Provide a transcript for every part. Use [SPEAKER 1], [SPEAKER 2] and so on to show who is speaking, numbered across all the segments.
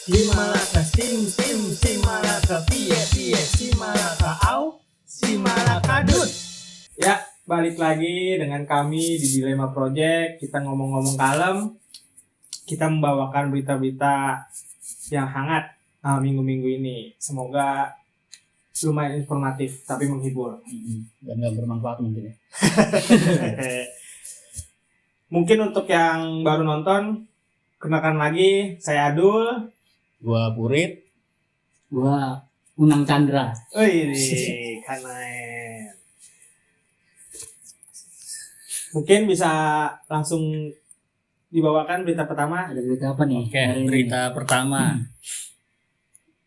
[SPEAKER 1] Simalaka simalaka pie simalaka au simalaka dut. Ya, balik lagi dengan kami di Dilema Project. Kita ngomong-ngomong kalem. Kita membawakan berita-berita yang hangat minggu-minggu ini. Semoga lumayan informatif tapi menghibur
[SPEAKER 2] dan nggak bermanfaat mungkin ya.
[SPEAKER 1] Mungkin untuk yang baru nonton, kenalkan lagi, saya Adul.
[SPEAKER 2] Gua Purit.
[SPEAKER 3] Gua Unang Chandra.
[SPEAKER 1] Wih, keren. Mungkin bisa langsung dibawakan berita pertama.
[SPEAKER 3] Ada berita apa nih?
[SPEAKER 2] Oke, berita pertama.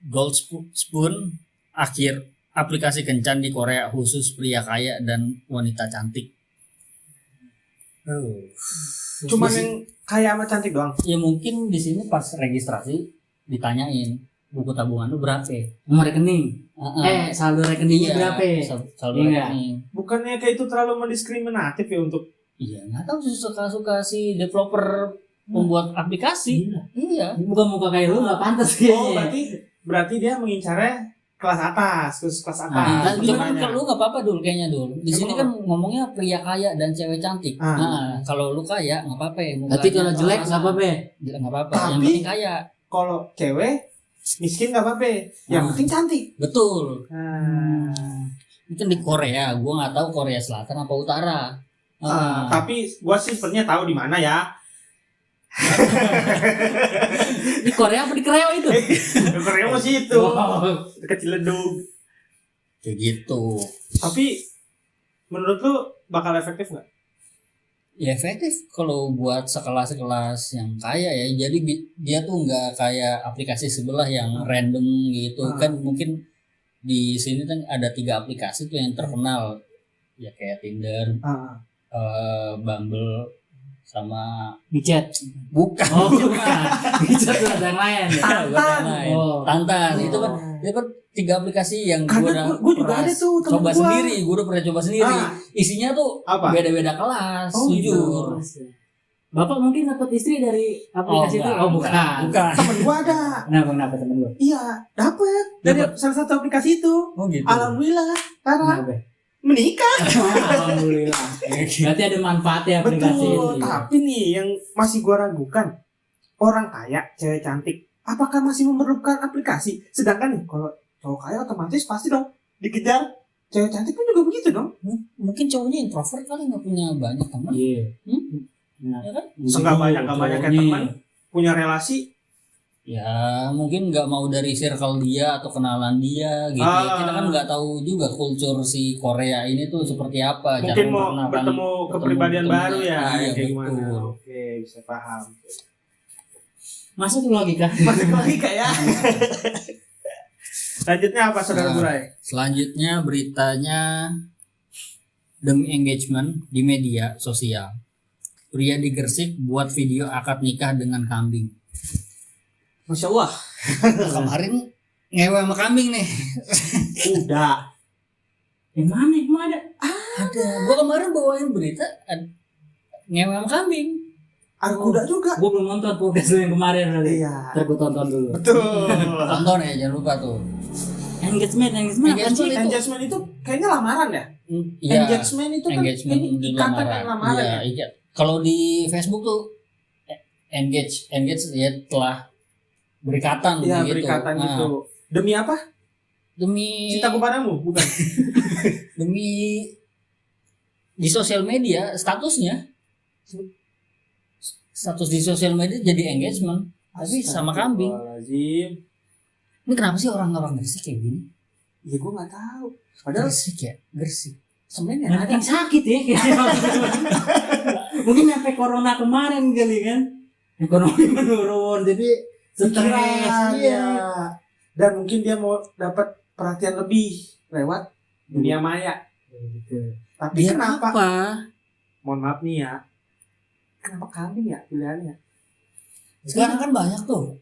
[SPEAKER 2] Gold Spoon akhir aplikasi kencan di Korea khusus pria kaya dan wanita cantik.
[SPEAKER 1] Cuman yang kaya sama cantik doang.
[SPEAKER 2] Ya mungkin di sini pas registrasi ditanyain buku tabungan lu berapa?
[SPEAKER 3] Nomor rekening. Saldo rekeningnya berapa?
[SPEAKER 2] Saldo
[SPEAKER 3] Iya.
[SPEAKER 2] rekening.
[SPEAKER 1] Bukannya kayak itu terlalu mendiskriminatif ya untuk
[SPEAKER 2] Iya, nggak tahu sih suka-suka si developer pembuat aplikasi. Iya.
[SPEAKER 3] Muka-muka kayak lu nggak pantas
[SPEAKER 1] Oh,
[SPEAKER 3] kayaknya.
[SPEAKER 1] berarti dia mengincarnya kelas atas, khusus kelas
[SPEAKER 2] Nah,
[SPEAKER 1] atas.
[SPEAKER 2] cuman
[SPEAKER 1] namanya.
[SPEAKER 2] kalau lu nggak apa-apa dulu kayaknya dulu. Di sini
[SPEAKER 1] Emang
[SPEAKER 2] kan ngomongnya pria kaya dan cewek cantik.
[SPEAKER 1] Ah.
[SPEAKER 2] Nah, kalau lu kaya nggak apa-apa.
[SPEAKER 3] Berarti kalau jelek nggak apa-apa.
[SPEAKER 2] Jelek nggak apa-apa.
[SPEAKER 1] Tapi-
[SPEAKER 2] Yang penting kaya.
[SPEAKER 1] Kalau cewek miskin nggak apa-apa, yang penting cantik.
[SPEAKER 2] Betul.
[SPEAKER 1] Nah,
[SPEAKER 2] Itu di Korea. Gua nggak tahu Korea Selatan apa Utara.
[SPEAKER 1] tapi gua sih sebenarnya tahu di mana ya.
[SPEAKER 3] Di Korea apa di Kreo itu?
[SPEAKER 1] Korea masih itu,
[SPEAKER 3] Wow.
[SPEAKER 1] kecil ledung.
[SPEAKER 2] Kayak gitu.
[SPEAKER 1] Tapi menurut lu bakal efektif nggak?
[SPEAKER 2] Ya efektif kalau buat sekelas-kelas yang kaya ya. Jadi dia tuh nggak kayak aplikasi sebelah yang random gitu. Kan mungkin di sini kan ada 3 aplikasi tuh yang terkenal. Ya kayak Tinder, Bumble, sama
[SPEAKER 3] Micet.
[SPEAKER 2] bukan.
[SPEAKER 3] Oh, bukan. Micet itu ada yang lain ya.
[SPEAKER 1] Tantan.
[SPEAKER 3] Oh.
[SPEAKER 2] Tantan. Itu kan 3 aplikasi yang
[SPEAKER 1] Karena gua juga
[SPEAKER 2] pernah
[SPEAKER 1] ada tuh temen
[SPEAKER 2] coba
[SPEAKER 1] gua.
[SPEAKER 2] sendiri. Gue udah pernah coba sendiri.
[SPEAKER 1] Ah.
[SPEAKER 2] Isinya tuh
[SPEAKER 1] Apa?
[SPEAKER 2] beda-beda kelas.
[SPEAKER 1] Oh,
[SPEAKER 2] jujur.
[SPEAKER 3] Bapak mungkin dapat istri dari aplikasi itu? Oh, bukan.
[SPEAKER 2] Bukan.
[SPEAKER 1] Temen gua ada.
[SPEAKER 3] Kenapa temen lu?
[SPEAKER 1] Iya, dapet dari
[SPEAKER 2] Dapet.
[SPEAKER 1] salah satu aplikasi itu.
[SPEAKER 2] Oh gitu.
[SPEAKER 1] Alhamdulillah, Tara
[SPEAKER 3] Kenapa?
[SPEAKER 1] menikah.
[SPEAKER 3] Alhamdulillah. Berarti ada manfaatnya aplikasi itu.
[SPEAKER 1] Betul. Tapi nih yang masih gua ragukan, orang kaya, cewek cantik, apakah masih memerlukan aplikasi? Sedangkan nih kalau cowok kaya otomatis pasti dong dikejar. Cewek cantik pun juga begitu dong.
[SPEAKER 2] Mungkin cowoknya introvert kali, nggak punya banyak teman.
[SPEAKER 3] Iya.
[SPEAKER 2] Ya kan?
[SPEAKER 1] Enggak banyak kayak teman, punya relasi.
[SPEAKER 2] Ya mungkin nggak mau dari circle dia atau kenalan dia gitu. Kita kan nggak tahu juga kultur si Korea ini tuh seperti apa.
[SPEAKER 1] Mungkin
[SPEAKER 2] Jarang
[SPEAKER 1] mau
[SPEAKER 2] pernah kan
[SPEAKER 1] bertemu kepribadian
[SPEAKER 2] ketemu
[SPEAKER 1] baru ya,
[SPEAKER 2] Iya,
[SPEAKER 1] kayak
[SPEAKER 2] betul.
[SPEAKER 1] gimana. Oke, bisa paham.
[SPEAKER 3] Masuk logika.
[SPEAKER 1] Masuk lagi kayak. Lanjutnya apa saudara
[SPEAKER 2] Nah,
[SPEAKER 1] Burai?
[SPEAKER 2] Selanjutnya beritanya demi engagement di media sosial. Pria di Gresik buat video akad nikah dengan kambing.
[SPEAKER 1] Masya Allah.
[SPEAKER 2] Kemarin ngewe sama kambing nih.
[SPEAKER 1] Udah.
[SPEAKER 3] Yang mana? Emang ada?
[SPEAKER 2] Ada. Gua kemarin bawain berita ngewe sama kambing.
[SPEAKER 1] Ada kuda juga.
[SPEAKER 3] Gue belum nonton podcast lu yang kemarin tadi.
[SPEAKER 1] Iya.
[SPEAKER 3] Ntar gue tonton dulu.
[SPEAKER 1] Betul.
[SPEAKER 2] Tonton ya, jangan lupa tuh.
[SPEAKER 3] Engagement apaan sih?
[SPEAKER 2] Itu.
[SPEAKER 1] Engagement itu kayaknya lamaran ya?
[SPEAKER 2] Iya.
[SPEAKER 1] Engagement itu kan
[SPEAKER 2] Engagement
[SPEAKER 1] ini
[SPEAKER 2] di
[SPEAKER 1] ikatan
[SPEAKER 2] lamaran.
[SPEAKER 1] yang lamaran
[SPEAKER 2] Iya,
[SPEAKER 1] ya?
[SPEAKER 2] iya. Kalau di Facebook tuh engage ya telah berikatan
[SPEAKER 1] Iya,
[SPEAKER 2] gitu.
[SPEAKER 1] berikatan
[SPEAKER 2] Nah,
[SPEAKER 1] gitu. Demi apa?
[SPEAKER 2] Demi
[SPEAKER 1] Cintaku padamu, bukan?
[SPEAKER 2] demi di sosial media statusnya. Status di sosial media jadi engagement tapi sama kambing.
[SPEAKER 1] Astagfirullahaladzim.
[SPEAKER 2] Ini kenapa sih orang-orang Gresik kayak gini?
[SPEAKER 1] Ya gue gak tahu. Padahal
[SPEAKER 2] Gresik ya, Gresik.
[SPEAKER 1] sebenarnya
[SPEAKER 3] Yang
[SPEAKER 1] ada.
[SPEAKER 3] penting sakit ya. Mungkin sampai corona kemarin kali kan. Ekonomi menurun jadi stres.
[SPEAKER 1] Pikiran,
[SPEAKER 3] Iya.
[SPEAKER 1] ya. Dan mungkin dia mau dapat perhatian lebih lewat dunia maya. Tapi
[SPEAKER 2] Biar
[SPEAKER 1] kenapa?
[SPEAKER 2] apa?
[SPEAKER 1] Mohon maaf nih ya. Kenapa kambing ya pilihannya?
[SPEAKER 2] Sekarang kan banyak tuh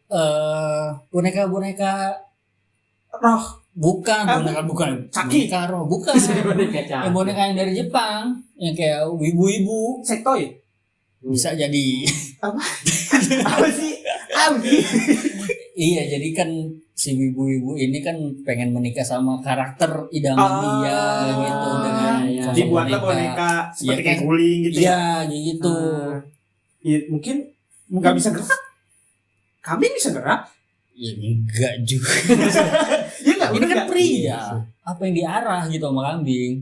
[SPEAKER 2] boneka-boneka
[SPEAKER 1] Roh.
[SPEAKER 2] bukan
[SPEAKER 1] Apa?
[SPEAKER 2] bukan
[SPEAKER 1] Caki.
[SPEAKER 2] boneka roh, bukan.
[SPEAKER 3] Boneka cantik.
[SPEAKER 2] Yang boneka yang dari Jepang yang kayak wibu-wibu
[SPEAKER 1] Sektoy.
[SPEAKER 2] bisa jadi
[SPEAKER 1] Apa sih? Abi.
[SPEAKER 2] Iya, jadi kan si ibu-ibu ini kan pengen menikah sama karakter idaman dia gitu dengan
[SPEAKER 3] iya.
[SPEAKER 2] sosok
[SPEAKER 1] Dibuatlah boneka seperti
[SPEAKER 2] Iya,
[SPEAKER 1] kayak
[SPEAKER 2] kan?
[SPEAKER 1] guling gitu ya.
[SPEAKER 2] Iya, gitu.
[SPEAKER 1] Iya, mungkin nggak bisa gerak. Kambing bisa gerak?
[SPEAKER 2] Ya enggak juga.
[SPEAKER 1] Iya nggak?
[SPEAKER 2] Ini
[SPEAKER 1] Bener
[SPEAKER 2] kan
[SPEAKER 1] nggak?
[SPEAKER 2] pria. Apa yang diarah gitu sama kambing?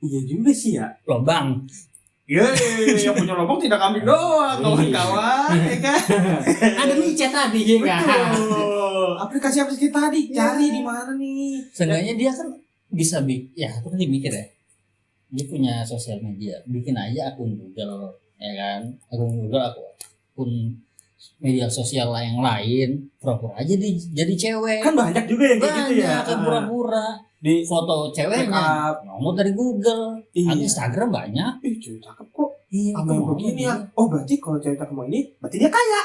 [SPEAKER 1] Iya juga sih ya.
[SPEAKER 2] Lobang.
[SPEAKER 1] Yeay, yang punya lubang tidak kambing doang, kawan-kawan, ya kan?
[SPEAKER 3] Ada nih chat tadi ya kan.
[SPEAKER 1] Betul. Aplikasi tadi cari di mana nih?
[SPEAKER 2] Seenggaknya dia kan bisa ya aku tadi mikir ya. Dia punya sosial media, bikin aja akun Google, ya kan? Akun media sosial yang lain, pura-pura aja jadi cewek.
[SPEAKER 1] Kan banyak juga yang kayak gitu ya.
[SPEAKER 2] Kan pura-pura.
[SPEAKER 1] Di
[SPEAKER 2] Foto ceweknya
[SPEAKER 1] Makeup.
[SPEAKER 2] nomor dari Google.
[SPEAKER 1] Iya.
[SPEAKER 2] Instagram banyak.
[SPEAKER 1] cewek cakep kok.
[SPEAKER 2] Iya,
[SPEAKER 1] Sama yang begini ya. Oh berarti kalau cewek cakep mau ini, berarti dia kaya.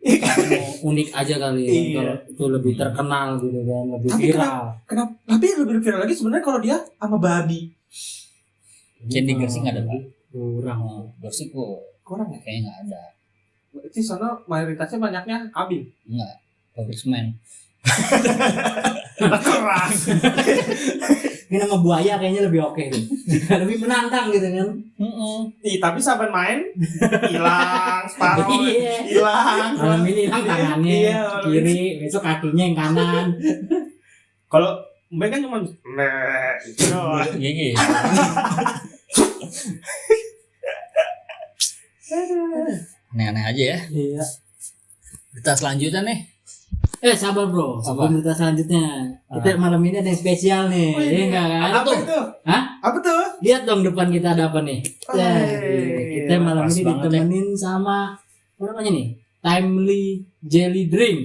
[SPEAKER 1] Iya kan?
[SPEAKER 3] Unik aja kali ya.
[SPEAKER 1] Iya.
[SPEAKER 3] Kalau itu lebih terkenal gitu kan, lebih
[SPEAKER 1] Tapi
[SPEAKER 3] viral.
[SPEAKER 1] Kenapa? Tapi yang lebih viral lagi sebenarnya kalau dia sama babi.
[SPEAKER 2] Candy Gersik nggak ada, Pak?
[SPEAKER 3] Kurang.
[SPEAKER 2] Gersik kok
[SPEAKER 1] Kurang ya?
[SPEAKER 2] kayaknya nggak ada.
[SPEAKER 1] Berarti sana mayoritasnya banyaknya kambing.
[SPEAKER 2] Enggak. Congressman.
[SPEAKER 1] Keras.
[SPEAKER 3] Ini nama buaya kayaknya lebih oke tuh. Lebih menantang gitu kan.
[SPEAKER 1] Tapi sahabat main hilang separuh,
[SPEAKER 3] Iya.
[SPEAKER 1] hilang.
[SPEAKER 3] Malam ini hilang tangannya
[SPEAKER 1] Iya, malam
[SPEAKER 3] kiri, besok kakinya yang kanan.
[SPEAKER 1] Kalau Mbak kan cuma gitu doang.
[SPEAKER 2] Iya gitu. Aneh-aneh aja ya.
[SPEAKER 3] Iya.
[SPEAKER 2] Berita selanjutnya nih.
[SPEAKER 3] Sabar bro, sebelum kita selanjutnya. Kita malam ini ada yang spesial nih.
[SPEAKER 1] Oh,
[SPEAKER 3] Iya enggak kan?
[SPEAKER 1] Apa itu?
[SPEAKER 3] Hah?
[SPEAKER 1] Apa tuh?
[SPEAKER 3] Lihat dong depan kita ada apa nih.
[SPEAKER 1] Oh,
[SPEAKER 3] Ya,
[SPEAKER 1] iya,
[SPEAKER 3] kita malam
[SPEAKER 2] pas
[SPEAKER 3] ini
[SPEAKER 2] banget
[SPEAKER 3] ditemenin sama apa namanya nih? Timely Jelly Drink.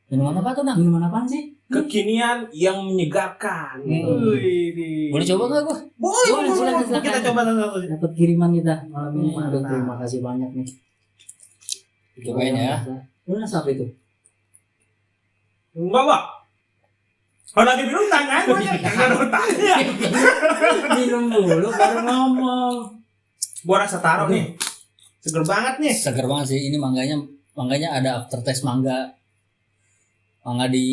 [SPEAKER 3] Minuman apa tuh, Nang? Minuman apaan sih?
[SPEAKER 1] Kekinian yang menyegarkan. Wih,
[SPEAKER 2] Boleh coba nggak gua?
[SPEAKER 1] Boleh,
[SPEAKER 3] Boleh, silakan, silakan.
[SPEAKER 1] Kita coba satu.
[SPEAKER 3] Dapat kiriman kita malam ini.
[SPEAKER 1] Mantap.
[SPEAKER 3] Aduh, terima kasih banyak nih.
[SPEAKER 2] Cobain ya.
[SPEAKER 3] Lu rasa apa itu?
[SPEAKER 1] Enggak, Pak. Kalau lagi minum tanya aja, jangan tanya.
[SPEAKER 3] Minum dulu baru ngomong.
[SPEAKER 1] Gua rasa taruh nih. Seger banget nih.
[SPEAKER 2] Seger banget sih. Ini mangganya ada aftertaste mangga. Mangga di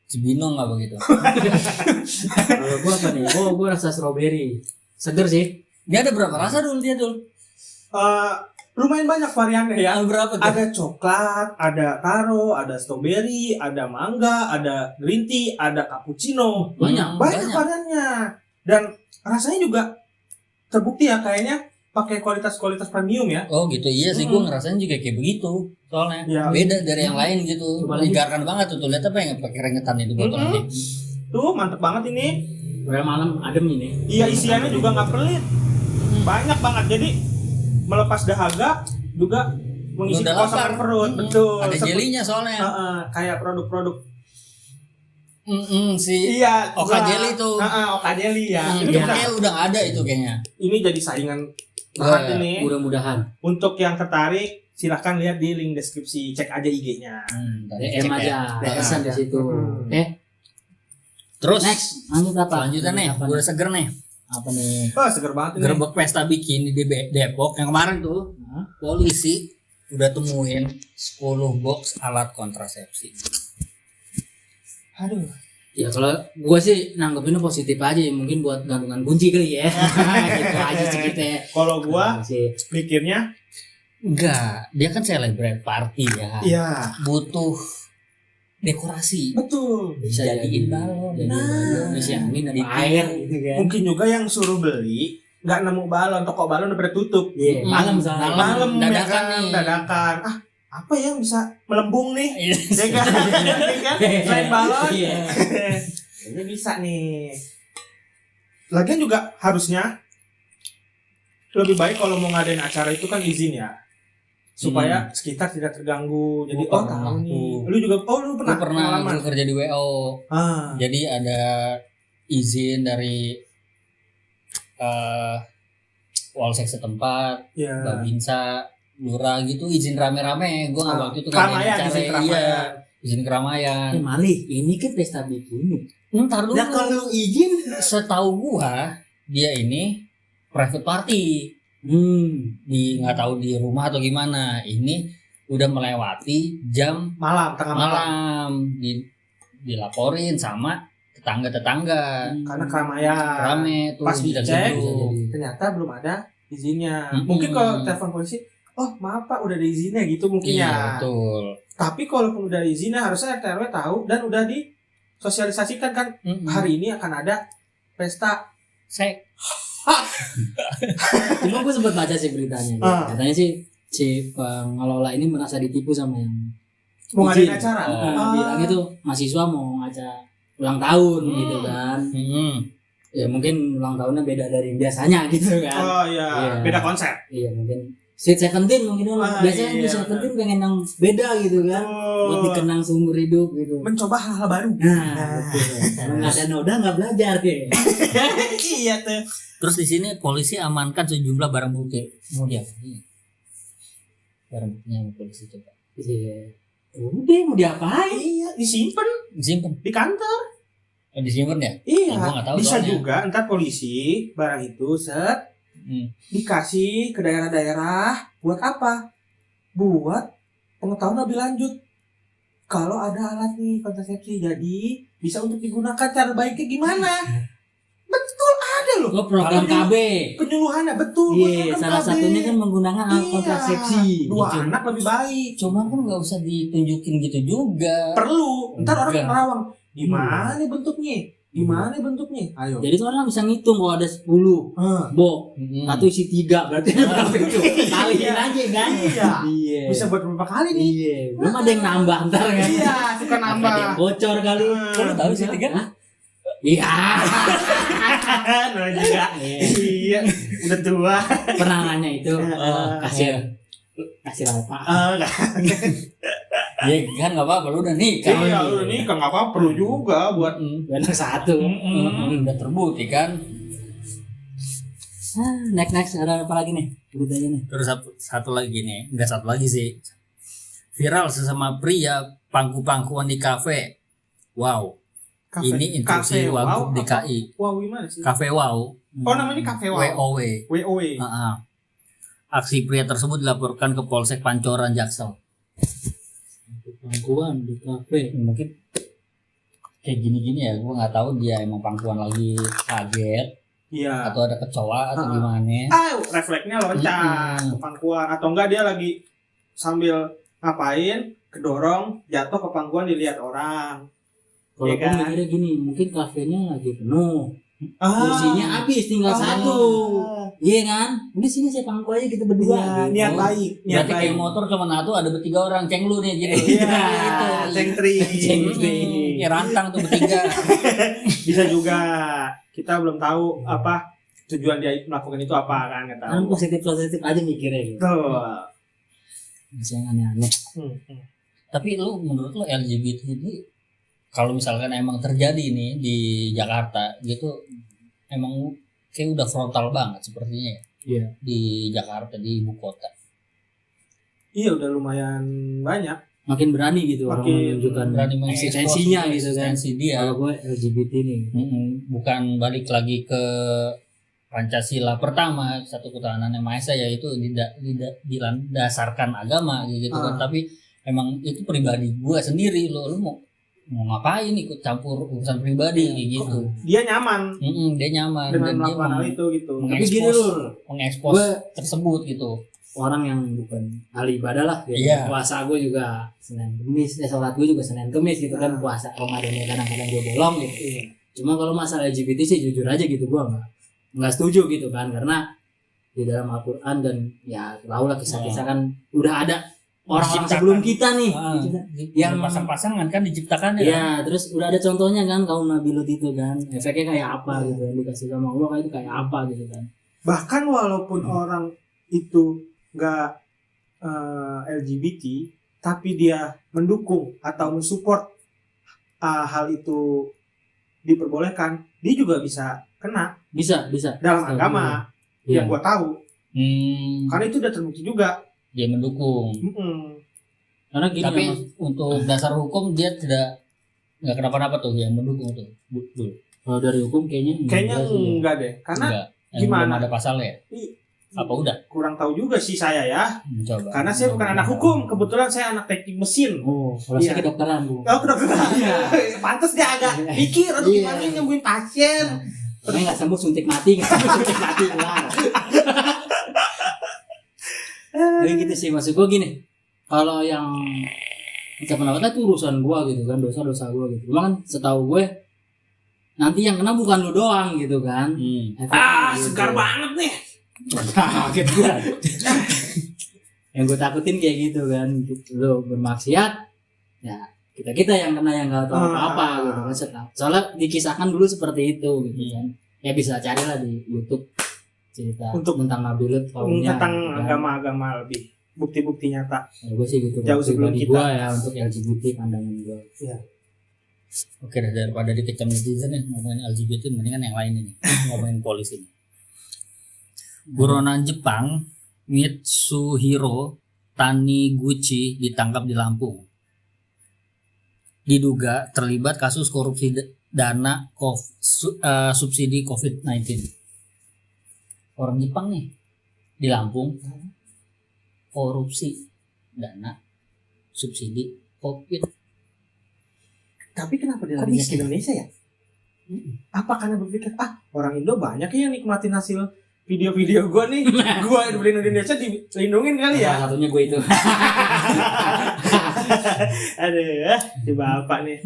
[SPEAKER 2] Cibinong nggak begitu?
[SPEAKER 3] Kalau gua apa nih? Gua rasa strawberry. Seger sih.
[SPEAKER 2] Dia ada berapa rasa dulu dia dulu?
[SPEAKER 1] Lumayan banyak variannya ya.
[SPEAKER 2] Berapa tuh?
[SPEAKER 1] Ada coklat, ada taro, ada strawberry, ada mangga, ada green tea, ada cappuccino.
[SPEAKER 3] Banyak.
[SPEAKER 1] Banyak variannya. Dan rasanya juga terbukti ya kayaknya pakai kualitas premium ya.
[SPEAKER 2] Oh gitu, iya sih gue ngerasain juga kayak begitu. Soalnya
[SPEAKER 1] Ya.
[SPEAKER 2] beda dari yang lain gitu.
[SPEAKER 3] Coba lagi.
[SPEAKER 2] Menyegarkan banget tuh. Lihat apa yang pakai rengetan itu botolnya.
[SPEAKER 1] Tuh mantep banget ini.
[SPEAKER 3] Kayak malam adem ini.
[SPEAKER 1] Iya isiannya juga nggak pelit. Banyak banget jadi melepas dahaga juga mengisi
[SPEAKER 2] Udah
[SPEAKER 1] kekosongan
[SPEAKER 2] lapar.
[SPEAKER 1] perut. Betul.
[SPEAKER 2] Ada
[SPEAKER 1] Seperti-
[SPEAKER 2] jelinya soalnya.
[SPEAKER 1] kayak produk-produk.
[SPEAKER 2] Si
[SPEAKER 1] Iya.
[SPEAKER 2] Oka
[SPEAKER 1] juga.
[SPEAKER 2] Jelly tuh.
[SPEAKER 1] Oka Jelly ya.
[SPEAKER 2] Ini
[SPEAKER 1] Ini,
[SPEAKER 2] kayaknya udah nggak ada itu kayaknya.
[SPEAKER 1] ini jadi saingan banget
[SPEAKER 2] Iya.
[SPEAKER 1] ini.
[SPEAKER 3] Mudah-mudahan.
[SPEAKER 1] Untuk yang tertarik silahkan lihat di link deskripsi, cek aja IG-nya.
[SPEAKER 2] Tadi
[SPEAKER 3] DM
[SPEAKER 2] cek ya.
[SPEAKER 3] aja. Pesan di situ.
[SPEAKER 1] Hmm.
[SPEAKER 3] Oke.
[SPEAKER 2] Terus
[SPEAKER 3] Next, lanjut apa?
[SPEAKER 2] selanjutnya nih,
[SPEAKER 3] Apa
[SPEAKER 2] gue udah seger nih.
[SPEAKER 3] Apa nih?
[SPEAKER 1] Oh, seger banget ini.
[SPEAKER 2] Gerbek pesta bikini di Depok yang kemarin tuh.
[SPEAKER 3] Hah?
[SPEAKER 2] Polisi udah temuin 10 box alat kontrasepsi.
[SPEAKER 1] Aduh.
[SPEAKER 3] Ya kalau gua sih nanggepinnya positif aja ya. Mungkin buat gantungan kunci kali ya. Gitu aja sih kita.
[SPEAKER 1] Kalau gua
[SPEAKER 3] Sih.
[SPEAKER 1] mikirnya,
[SPEAKER 2] Enggak, dia kan celebrate party ya.
[SPEAKER 1] iya,
[SPEAKER 2] Butuh dekorasi.
[SPEAKER 1] betul.
[SPEAKER 2] Bisa jadiin balon.
[SPEAKER 3] Jadi
[SPEAKER 1] Nah.
[SPEAKER 3] isi angin ada
[SPEAKER 2] Itu.
[SPEAKER 3] air gitu kan.
[SPEAKER 1] Mungkin juga yang suruh beli nggak nemu balon, toko balon udah pada tutup.
[SPEAKER 3] Iya, malam soalnya.
[SPEAKER 2] Malam.
[SPEAKER 1] Malam
[SPEAKER 2] dadakan
[SPEAKER 1] ya kan,
[SPEAKER 2] nih.
[SPEAKER 1] dadakan. Apa yang bisa melembung nih?
[SPEAKER 2] Iya.
[SPEAKER 1] Ya kan? Ya kan? Selain balon.
[SPEAKER 3] Iya.
[SPEAKER 1] Ini bisa nih. Lagian juga harusnya lebih baik kalau mau ngadain acara itu kan izin ya. Supaya sekitar tidak terganggu. Jadi
[SPEAKER 2] Oh,
[SPEAKER 1] tahu nih.
[SPEAKER 2] aku.
[SPEAKER 1] Lu juga lu
[SPEAKER 2] Gue
[SPEAKER 1] pernah
[SPEAKER 2] pernah
[SPEAKER 1] pengalaman?
[SPEAKER 2] kerja di WO.
[SPEAKER 1] Ah,
[SPEAKER 2] Jadi ada izin dari Walsek setempat,
[SPEAKER 1] ya.
[SPEAKER 2] Babinsa, Lurah gitu, izin rame-rame. Gue nggak waktu itu
[SPEAKER 1] Keramaian,
[SPEAKER 2] ngadain
[SPEAKER 1] izin
[SPEAKER 2] acara,
[SPEAKER 1] keramaian.
[SPEAKER 2] iya, izin keramaian.
[SPEAKER 3] Malih, ini kan pesta bikini.
[SPEAKER 2] Ntar dulu.
[SPEAKER 3] Nah kalau lu izin,
[SPEAKER 2] Setahu gua dia ini private party. Di nggak tahu di rumah atau gimana. Ini udah melewati jam
[SPEAKER 1] Malam, tengah malam.
[SPEAKER 2] malam, dilaporin sama tetangga-tetangga.
[SPEAKER 1] Karena keramaian.
[SPEAKER 2] Rame tuh
[SPEAKER 1] Pas
[SPEAKER 2] tidak
[SPEAKER 1] dicek,
[SPEAKER 2] setuju.
[SPEAKER 1] ternyata belum ada izinnya.
[SPEAKER 2] Mm-mm.
[SPEAKER 1] Mungkin kalau telepon polisi, oh maaf Pak udah ada izinnya gitu mungkin
[SPEAKER 2] Iya,
[SPEAKER 1] ya.
[SPEAKER 2] betul.
[SPEAKER 1] Tapi kalaupun udah ada izinnya harusnya RT RW tahu dan udah disosialisasikan kan
[SPEAKER 2] Mm-mm.
[SPEAKER 1] hari ini akan ada pesta.
[SPEAKER 2] Sek.
[SPEAKER 3] Cuma gue sempat baca sih beritanya.
[SPEAKER 1] Ah.
[SPEAKER 3] Katanya sih si pengelola ini merasa ditipu sama yang
[SPEAKER 1] Mau ngadain
[SPEAKER 3] izin.
[SPEAKER 1] acara.
[SPEAKER 3] Bilang itu mahasiswa mau ngajak ulang tahun gitu kan.
[SPEAKER 2] Mm-mm.
[SPEAKER 3] Ya mungkin ulang tahunnya beda dari biasanya gitu kan.
[SPEAKER 1] Oh iya,
[SPEAKER 3] Iya.
[SPEAKER 1] beda konsep.
[SPEAKER 3] Iya mungkin Sweet Seventeen mungkin dulu. Biasanya di
[SPEAKER 1] iya.
[SPEAKER 3] Seventeen pengen yang beda gitu kan. Buat dikenang seumur hidup gitu.
[SPEAKER 1] Mencoba hal-hal baru.
[SPEAKER 3] Nah, betul. Kalau nggak ada noda nggak belajar deh.
[SPEAKER 1] Iya tuh.
[SPEAKER 2] Terus di sini polisi amankan sejumlah barang bukti. Mau diapain? Barang buktinya sama polisi coba.
[SPEAKER 3] Iya. Udah mau diapain?
[SPEAKER 1] Iya, disimpan
[SPEAKER 2] Disimpan.
[SPEAKER 1] di kantor.
[SPEAKER 2] Disimpan ya?
[SPEAKER 1] Iya,
[SPEAKER 2] Gua nggak tahu
[SPEAKER 1] bisa
[SPEAKER 2] soalnya.
[SPEAKER 1] juga ntar polisi barang itu
[SPEAKER 2] Hmm.
[SPEAKER 1] dikasih ke daerah-daerah buat apa? Buat pengetahuan lebih lanjut. Kalau ada alat nih kontrasepsi jadi bisa untuk digunakan, cara baiknya gimana? Betul ada loh.
[SPEAKER 3] Oh, program KB.
[SPEAKER 1] Penyuluhannya betul.
[SPEAKER 3] Iya,
[SPEAKER 1] program
[SPEAKER 3] salah
[SPEAKER 1] KB.
[SPEAKER 3] satunya kan menggunakan alat
[SPEAKER 1] Iya,
[SPEAKER 3] kontrasepsi.
[SPEAKER 1] dua
[SPEAKER 2] Gitu.
[SPEAKER 1] anak lebih baik.
[SPEAKER 2] Cuma kan nggak usah ditunjukin gitu juga.
[SPEAKER 1] Perlu. Ntar orang
[SPEAKER 2] Enggak.
[SPEAKER 1] nerawang. Gimana bentuknya? Gimana bentuknya? Ayo.
[SPEAKER 3] Jadi tuh orang bisa ngitung kalau ada 10 bo,
[SPEAKER 2] Mm-mm.
[SPEAKER 3] satu isi 3 berarti berapa itu? Kaliin aja kan?
[SPEAKER 1] Iya.
[SPEAKER 3] Iya.
[SPEAKER 1] Bisa buat berapa kali nih?
[SPEAKER 3] Iya. Belum ada yang nambah ntar kan?
[SPEAKER 1] Iya, suka
[SPEAKER 3] Ada
[SPEAKER 1] nambah.
[SPEAKER 3] yang bocor kali.
[SPEAKER 2] Kok lu tahu sih 3?
[SPEAKER 3] Hah? Iya.
[SPEAKER 1] Nah juga. Iya, udah tua.
[SPEAKER 3] Pernah nanya itu kasir apa?
[SPEAKER 2] Ya kan nggak apa-apa, lu udah nikah.
[SPEAKER 1] Iya, lu nih kan nggak apa perlu juga buat.
[SPEAKER 3] Benar satu.
[SPEAKER 2] Udah terbukti kan.
[SPEAKER 3] Next ada apa lagi nih beritanya nih?
[SPEAKER 2] Terus satu lagi nih, enggak satu lagi sih. Viral sesama pria pangku-pangkuan di kafe. Wow, ini instruksi Wagub DKI.
[SPEAKER 1] Wow, gimana sih?
[SPEAKER 2] Kafe Wow.
[SPEAKER 1] Oh, namanya kafe wow.
[SPEAKER 2] WOW.
[SPEAKER 1] WOW.
[SPEAKER 2] Aksi pria tersebut dilaporkan ke Polsek Pancoran Jaksel.
[SPEAKER 3] Pangkuan di kafe.
[SPEAKER 2] Mungkin kayak gini-gini ya, gua nggak tahu dia emang pangkuan lagi kaget
[SPEAKER 1] Iya.
[SPEAKER 2] atau ada kecoa atau gimana.
[SPEAKER 1] Refleksnya loncat ke pangkuan atau enggak dia lagi sambil ngapain kedorong jatuh ke pangkuan dilihat orang.
[SPEAKER 3] Kalau
[SPEAKER 1] Iya
[SPEAKER 3] aku
[SPEAKER 1] kan?
[SPEAKER 3] mikirnya gini, mungkin kafenya lagi penuh. Kursinya habis tinggal satu. Iya kan? Udah sini saya pangku aja kita berdua.
[SPEAKER 1] Iya,
[SPEAKER 3] gitu.
[SPEAKER 1] niat baik, niat
[SPEAKER 2] Berarti
[SPEAKER 1] baik.
[SPEAKER 2] kayak motor cuma satu ada bertiga orang, ceng lu nih gitu.
[SPEAKER 1] Iya, cengtri.
[SPEAKER 2] Kayak rantang tuh bertiga.
[SPEAKER 1] Bisa juga. Kita belum tahu apa tujuan dia melakukan itu apa kan, nggak
[SPEAKER 3] Kan
[SPEAKER 1] tahu.
[SPEAKER 3] positif aja mikirnya gitu.
[SPEAKER 1] Tuh.
[SPEAKER 3] Bisa yang aneh-aneh.
[SPEAKER 2] Tapi lu menurut lu LGBT ini kalau misalkan emang terjadi nih di Jakarta gitu, emang kayak udah frontal banget sepertinya ya.
[SPEAKER 3] Iya.
[SPEAKER 2] Di Jakarta, di ibu kota.
[SPEAKER 1] Iya, udah lumayan banyak.
[SPEAKER 3] Makin berani gitu orang
[SPEAKER 1] Makin
[SPEAKER 3] menunjukkan
[SPEAKER 2] Berani
[SPEAKER 3] eksistensinya
[SPEAKER 2] mengekspos
[SPEAKER 3] gitu kan.
[SPEAKER 2] eksistensi dia.
[SPEAKER 3] Kalau gue LGBT nih.
[SPEAKER 2] Bukan balik lagi ke Pancasila pertama, satu ketahanan yang maha esa, yaitu didasarkan agama gitu kan. Tapi emang itu pribadi gua sendiri, lu mau ngapain ikut campur urusan pribadi kayak gitu.
[SPEAKER 1] Dia nyaman
[SPEAKER 2] Dia nyaman
[SPEAKER 1] dengan
[SPEAKER 2] dan dia
[SPEAKER 1] melakukan hal itu gitu.
[SPEAKER 3] Tapi gini lur,
[SPEAKER 2] mengekspos
[SPEAKER 3] Gua-
[SPEAKER 2] tersebut gitu.
[SPEAKER 3] orang yang bukan ahli ibadah lah gitu.
[SPEAKER 2] Iya.
[SPEAKER 3] Puasa gue juga Senin Kemis, sholat gue juga Senin Kemis gitu kan. Puasa Ramadannya kadang-kadang gue bolong gitu.
[SPEAKER 1] Iya.
[SPEAKER 3] Cuma kalau masalah LGBT sih jujur aja gitu gue nggak setuju gitu kan, karena di dalam Al-Quran dan ya tahu lah kisah-kisah kan udah ada orang-orang
[SPEAKER 2] Diciptakan.
[SPEAKER 3] sebelum kita nih gitu kan.
[SPEAKER 2] Yang pasang-pasangan kan diciptakan ya.
[SPEAKER 3] Ya, terus udah ada contohnya kan kaum Nabi Lut itu kan, efeknya kayak apa gitu yang dikasih sama Allah, kayak itu kayak apa gitu kan.
[SPEAKER 1] Bahkan walaupun orang itu nggak LGBT, tapi dia mendukung atau mensupport hal itu diperbolehkan, dia juga bisa kena
[SPEAKER 3] Bisa
[SPEAKER 1] dalam
[SPEAKER 3] Setahu
[SPEAKER 1] agama
[SPEAKER 3] Iya.
[SPEAKER 1] yang gua tahu. Karena itu udah terbukti juga.
[SPEAKER 2] Dia mendukung.
[SPEAKER 3] Karena gini
[SPEAKER 2] Tapi
[SPEAKER 3] Mas,
[SPEAKER 2] untuk dasar hukum dia nggak kenapa-napa tuh yang mendukung tuh. Betul.
[SPEAKER 3] kalau dari hukum kayaknya
[SPEAKER 1] Kayaknya
[SPEAKER 3] enggak sih.
[SPEAKER 1] enggak deh. Karena
[SPEAKER 2] Enggak.
[SPEAKER 1] gimana?
[SPEAKER 2] Belum ada pasalnya. Apa udah?
[SPEAKER 1] Kurang tahu juga sih saya ya.
[SPEAKER 2] Coba.
[SPEAKER 1] Karena saya bukan anak hukum, kebetulan saya anak teknik mesin.
[SPEAKER 3] Oh, kalau
[SPEAKER 1] Iya.
[SPEAKER 3] saya kedokteran, Bu.
[SPEAKER 1] Oh, kedokteran.
[SPEAKER 3] Iya.
[SPEAKER 1] Pantes dia agak mikir, aduh
[SPEAKER 3] Iya.
[SPEAKER 1] gimana nyembuhin pasien.
[SPEAKER 3] Tapi nggak sembuh suntik mati, nggak sembuh suntik mati kelar. Jadi gitu sih, maksud gue gini. Kalau yang ucapan apa itu urusan gue gitu kan, dosa-dosa gue gitu. Cuma kan setahu gue nanti yang kena bukan lu doang gitu kan. Efeknya gitu.
[SPEAKER 1] Segar banget nih.
[SPEAKER 3] Kaget gue. Yang gue takutin kayak gitu kan, lu bermaksiat, ya kita yang kena yang nggak tahu apa-apa gitu kan. Soalnya dikisahkan dulu seperti itu gitu kan. Ya bisa carilah di YouTube cerita
[SPEAKER 1] Untuk
[SPEAKER 3] tentang Nabi Lut kaumnya.
[SPEAKER 1] Tentang
[SPEAKER 3] gitu kan.
[SPEAKER 1] agama-agama lebih bukti-bukti nyata.
[SPEAKER 3] Ya, gue sih gitu.
[SPEAKER 1] Jauh sebelum
[SPEAKER 3] Pribadi
[SPEAKER 1] kita.
[SPEAKER 3] gua ya untuk LGBT pandangan gue.
[SPEAKER 2] Oke dah, daripada dikecam netizen ya ngomongin LGBT, mendingan yang lain ini. Ngomongin polisi. Buronan Jepang Mitsuhiro Taniguchi ditangkap di Lampung. Diduga terlibat kasus korupsi dana subsidi COVID-19. Orang Jepang nih di Lampung korupsi dana subsidi COVID.
[SPEAKER 1] Tapi kenapa dia
[SPEAKER 2] Kok
[SPEAKER 1] larinya
[SPEAKER 2] bisa?
[SPEAKER 1] ke Indonesia ya? Apa karena berpikir orang Indo banyak ya yang nikmatin hasil video-video gue nih, gue di Indonesia dilindungin kali ya.
[SPEAKER 3] Salah satunya gue itu.
[SPEAKER 1] Aduh, si bapak nih.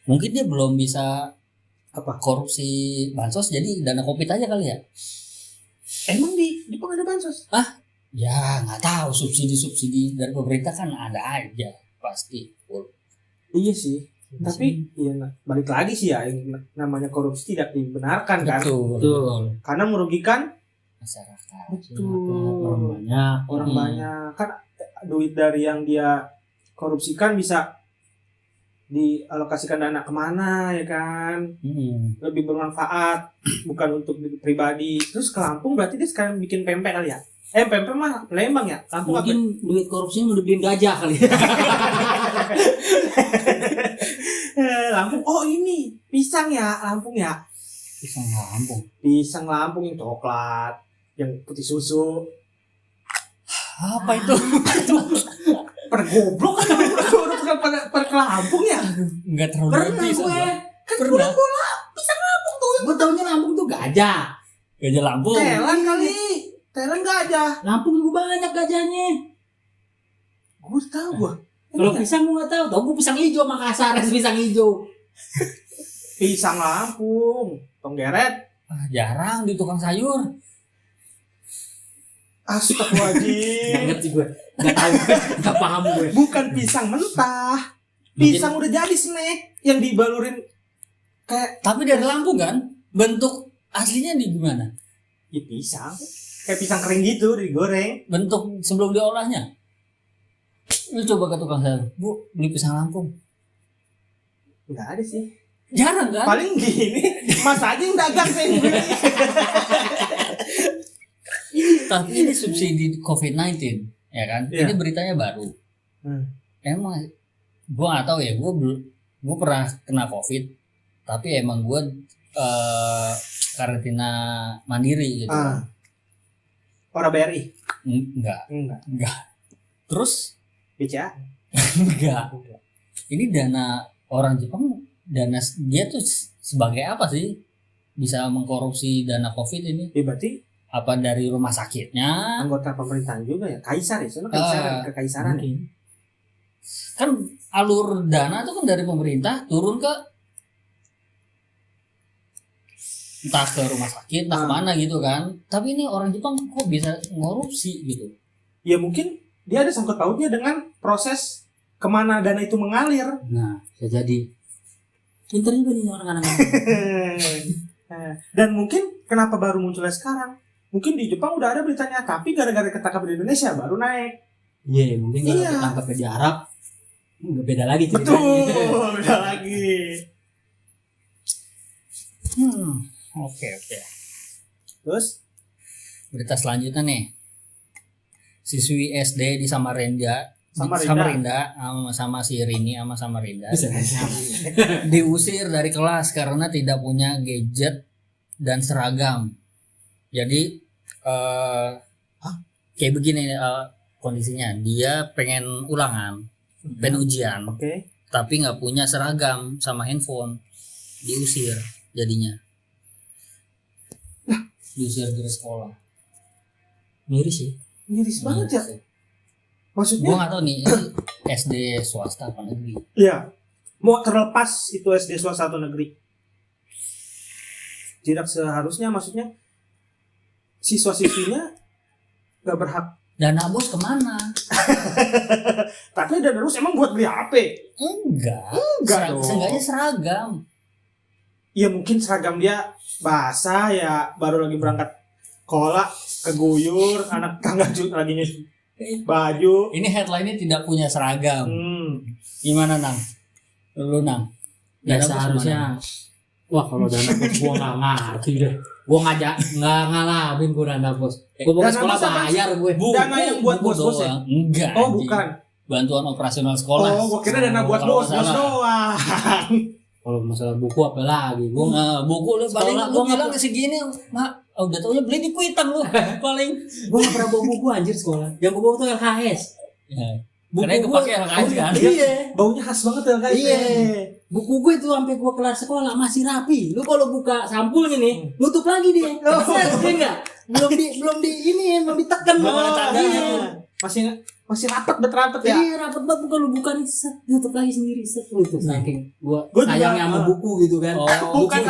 [SPEAKER 2] Mungkin dia belum bisa
[SPEAKER 1] Apa?
[SPEAKER 2] korupsi bansos, jadi dana COVID aja kali ya.
[SPEAKER 1] Emang di Jepang ada bansos?
[SPEAKER 2] Ya nggak tahu, subsidi dari pemerintah kan ada aja pasti.
[SPEAKER 1] Iya sih. Tapi ya balik lagi sih ya, yang namanya korupsi tidak dibenarkan kan?
[SPEAKER 2] Betul.
[SPEAKER 1] Karena merugikan
[SPEAKER 2] Masyarakat.
[SPEAKER 3] Orang banyak.
[SPEAKER 1] orang banyak. Kan duit dari yang dia korupsikan bisa dialokasikan dana kemana ya kan? Lebih bermanfaat, bukan untuk diri pribadi. Terus ke Lampung berarti dia sekarang bikin pempek kali ya? Pempek mah Lembang ya? Lampung apa?
[SPEAKER 3] Mungkin duit korupsinya udah beliin gajah kali.
[SPEAKER 1] Lampung. Oh ini pisang ya, Lampung ya.
[SPEAKER 2] Pisang Lampung.
[SPEAKER 1] Pisang Lampung yang coklat, yang putih susu.
[SPEAKER 2] Apa itu?
[SPEAKER 1] Pergoblok kan udah pernah ke Lampung ya?
[SPEAKER 2] Enggak terlalu
[SPEAKER 1] Pernah
[SPEAKER 2] pisang.
[SPEAKER 1] gue. Kan
[SPEAKER 2] Pernah.
[SPEAKER 1] bola pisang Lampung tuh.
[SPEAKER 3] Gue taunya Lampung tuh gajah.
[SPEAKER 2] Gajah Lampung.
[SPEAKER 1] Thailand kali. Thailand gajah.
[SPEAKER 3] Lampung juga banyak gajahnya.
[SPEAKER 1] Gue tahu gue.
[SPEAKER 3] Kalau pisang gue nggak tahu. Tau gue pisang hijau Makassar, pisang hijau.
[SPEAKER 1] Pisang Lampung, Tonggeret.
[SPEAKER 2] Jarang di tukang sayur.
[SPEAKER 3] Nggak
[SPEAKER 1] Astagfirullahaladzim.
[SPEAKER 3] ngerti gue. Nggak tahu. Nggak paham gue.
[SPEAKER 1] Bukan pisang mentah. Pisang udah jadi snack yang dibalurin kayak
[SPEAKER 2] Tapi dari Lampung kan? Bentuk aslinya di gimana?
[SPEAKER 1] ya pisang. Kayak pisang kering gitu digoreng.
[SPEAKER 2] Bentuk sebelum diolahnya. Lu coba ke tukang sayur, Bu, beli pisang Lampung.
[SPEAKER 1] Enggak ada sih.
[SPEAKER 2] Jarang kan?
[SPEAKER 1] Paling gini, Mas aja yang dagang saya yang beli.
[SPEAKER 2] Tapi ini subsidi COVID-19, ya kan?
[SPEAKER 1] Iya.
[SPEAKER 2] Ini beritanya baru. Emang gua nggak tahu ya, gua pernah kena COVID, tapi emang gua karantina mandiri gitu.
[SPEAKER 1] Orang BRI?
[SPEAKER 2] Enggak.
[SPEAKER 1] Enggak.
[SPEAKER 2] Terus
[SPEAKER 1] BCA?
[SPEAKER 2] enggak. Ini dana orang Jepang, dana dia tuh sebagai apa sih? Bisa mengkorupsi dana COVID ini?
[SPEAKER 1] Ya berarti
[SPEAKER 2] Apa dari rumah sakitnya?
[SPEAKER 1] anggota pemerintahan juga ya. Kaisar ya, soalnya kaisaran, kekaisaran ya.
[SPEAKER 2] Kan alur dana tuh kan dari pemerintah turun ke entah ke rumah sakit, entah kemana gitu kan. Tapi ini orang Jepang kok bisa ngorupsi gitu.
[SPEAKER 1] Ya mungkin dia ada sangkut pautnya dengan proses kemana dana itu mengalir.
[SPEAKER 3] Nah, bisa jadi. Pinter juga nih orang-orang.
[SPEAKER 1] Dan mungkin kenapa baru munculnya sekarang? Mungkin di Jepang udah ada beritanya, tapi gara-gara ketangkap di Indonesia baru naik.
[SPEAKER 3] Iya, mungkin kalau
[SPEAKER 1] Iya.
[SPEAKER 3] ketangkap di Arab nggak beda lagi ceritanya.
[SPEAKER 1] Betul, beda lagi.
[SPEAKER 2] Oke.
[SPEAKER 1] Terus
[SPEAKER 2] Berita selanjutnya nih. Siswi SD di Samarinda sama si Rini sama Samarinda
[SPEAKER 3] Bisa aja.
[SPEAKER 2] diusir dari kelas karena tidak punya gadget dan seragam. Jadi kayak begini kondisinya, dia pengen ulangan, pengen ujian,
[SPEAKER 1] Oke.
[SPEAKER 2] tapi nggak punya seragam sama handphone, diusir jadinya, diusir dari sekolah.
[SPEAKER 3] Miris sih.
[SPEAKER 1] Miris banget ya.
[SPEAKER 2] Gue
[SPEAKER 1] Maksudnya?
[SPEAKER 2] nggak tahu nih ini SD swasta apa negeri.
[SPEAKER 1] Iya. Mau terlepas itu SD swasta atau negeri. Tidak seharusnya, maksudnya siswa-siswinya gak berhak.
[SPEAKER 2] Dana bos kemana?
[SPEAKER 1] Tapi dana bos emang buat beli HP?
[SPEAKER 2] Enggak
[SPEAKER 1] dong.
[SPEAKER 2] seenggaknya seragam.
[SPEAKER 1] Ya mungkin seragam dia basah ya, baru lagi berangkat sekolah, keguyur, anak tangga juga lagi nyuci baju.
[SPEAKER 2] Ini headline-nya tidak punya seragam. Gimana Nang? Lu Nang?
[SPEAKER 3] Ya
[SPEAKER 2] Dana bos
[SPEAKER 3] seharusnya. Wah kalau dana bos gua nggak ngerti deh. Gua nggak ngalamin gua dana bos. Gua mau
[SPEAKER 1] Dana
[SPEAKER 3] sekolah
[SPEAKER 1] bos apa sih?
[SPEAKER 3] bayar gue.
[SPEAKER 1] Dana yang buat
[SPEAKER 2] buku
[SPEAKER 1] bos-bos ya?
[SPEAKER 2] doang. Enggak.
[SPEAKER 1] Oh
[SPEAKER 2] anjing.
[SPEAKER 1] bukan.
[SPEAKER 2] Bantuan operasional sekolah.
[SPEAKER 1] Oh gua kira dana buat
[SPEAKER 2] Kalau
[SPEAKER 1] bos
[SPEAKER 2] nggak salah.
[SPEAKER 1] doang.
[SPEAKER 3] Kalau masalah buku apa lagi? Gua
[SPEAKER 2] Nah, buku lu paling
[SPEAKER 3] Sekolah
[SPEAKER 2] lu
[SPEAKER 3] gua
[SPEAKER 2] bilang
[SPEAKER 3] nggak-
[SPEAKER 2] segini, Mak. Oh, udah taunya beli di Kuitang lu. Paling.
[SPEAKER 3] nggak pernah bawa buku anjir sekolah. Yang gua bawa tuh LKS.
[SPEAKER 2] Ya.
[SPEAKER 3] Buku
[SPEAKER 2] Karena
[SPEAKER 3] gua-
[SPEAKER 2] kepake LKS kan.
[SPEAKER 3] Iya.
[SPEAKER 1] Baunya khas banget ya guys.
[SPEAKER 3] Iya. Buku gue itu sampai gua kelas sekolah masih rapi. Lu kalau buka sampulnya nih, nutup lagi dia. Set, dia enggak? Belum di ini, belum ditekan
[SPEAKER 2] Belum ada tandanya.
[SPEAKER 1] Iya. Masih rapat ya.
[SPEAKER 3] Iya, rapat banget kalau buka nih set, nutup lagi sendiri set itu saking gua
[SPEAKER 1] Gua juga,
[SPEAKER 3] sayangnya sama buku gitu kan.
[SPEAKER 2] Oh,
[SPEAKER 1] Bukan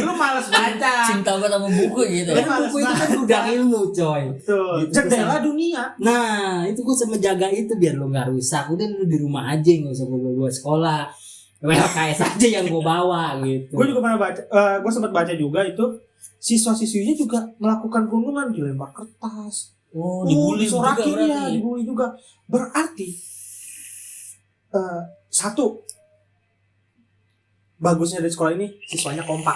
[SPEAKER 1] lu malas baca.
[SPEAKER 2] cinta banget sama buku gitu ya.
[SPEAKER 3] Kan buku itu kan gudang ilmu, coy.
[SPEAKER 1] Tuh,
[SPEAKER 3] Gitu,
[SPEAKER 1] jendela dunia.
[SPEAKER 3] Nah, itu gua menjaga itu biar lo nggak rusak. Udah lu di rumah aja nggak usah bawa sekolah. LKS aja yang gua bawa gitu.
[SPEAKER 1] Gue juga pernah baca, gue sempat baca juga itu siswa-siswinya juga melakukan perundungan, dilempar kertas,
[SPEAKER 2] Oh, dibully juga
[SPEAKER 1] disorakin ya,
[SPEAKER 2] berarti.
[SPEAKER 1] dibully juga. Berarti satu bagusnya dari sekolah ini siswanya kompak.